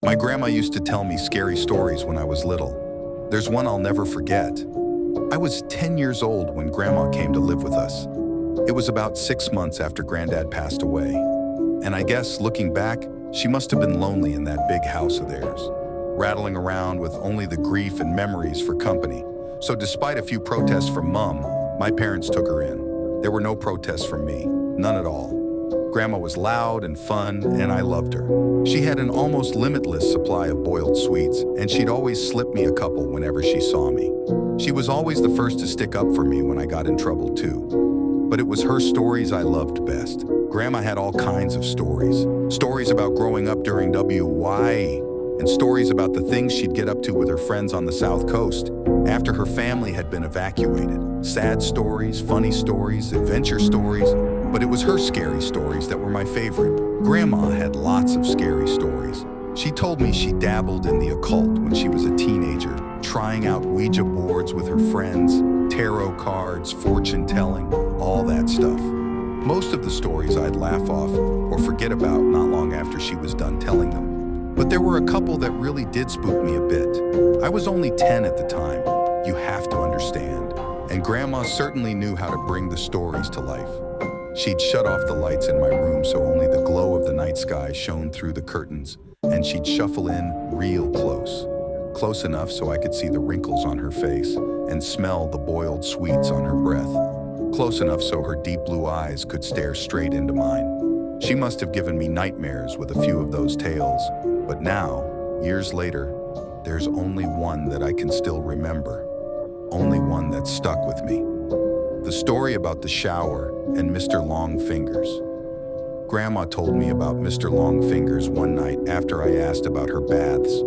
My grandma used to tell me scary stories when I was little. There's one I'll never forget. I was 10 years old when Grandma came to live with us. It was about 6 months after Granddad passed away. And I guess, looking back, she must have been lonely in that big house of theirs, rattling around with only the grief and memories for company. So despite a few protests from Mom, my parents took her in. There were no protests from me, none at all. Grandma was loud and fun, and I loved her. She had an almost limitless supply of boiled sweets, and she'd always slip me a couple whenever she saw me. She was always the first to stick up for me when I got in trouble too. But it was her stories I loved best. Grandma had all kinds of stories. Stories about growing up during WY, and stories about the things she'd get up to with her friends on the South Coast after her family had been evacuated. Sad stories, funny stories, adventure stories, but it was her scary stories that were my favorite. Grandma had lots of scary stories. She told me she dabbled in the occult when she was a teenager, trying out Ouija boards with her friends, tarot cards, fortune-telling, all that stuff. Most of the stories I'd laugh off or forget about not long after she was done telling them. But there were a couple that really did spook me a bit. I was only 10 at the time, you have to understand. And Grandma certainly knew how to bring the stories to life. She'd shut off the lights in my room so only the glow of the night sky shone through the curtains, and she'd shuffle in real close. Close enough so I could see the wrinkles on her face and smell the boiled sweets on her breath. Close enough so her deep blue eyes could stare straight into mine. She must have given me nightmares with a few of those tales, but now, years later, there's only one that I can still remember. Only one that stuck with me. The story about the shower and Mr. Longfingers. Grandma told me about Mr. Longfingers one night after I asked about her baths.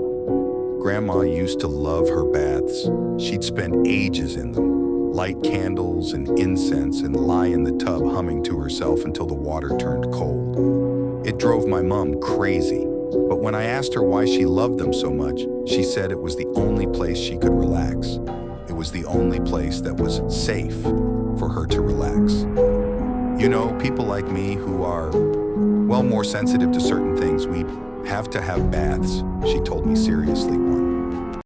Grandma used to love her baths. She'd spend ages in them, light candles and incense and lie in the tub humming to herself until the water turned cold. It drove my mom crazy, but when I asked her why she loved them so much, she said it was the only place she could relax. It was the only place that was safe for her to relax. You know, people like me who are, well, more sensitive to certain things, we have to have baths, she told me seriously once.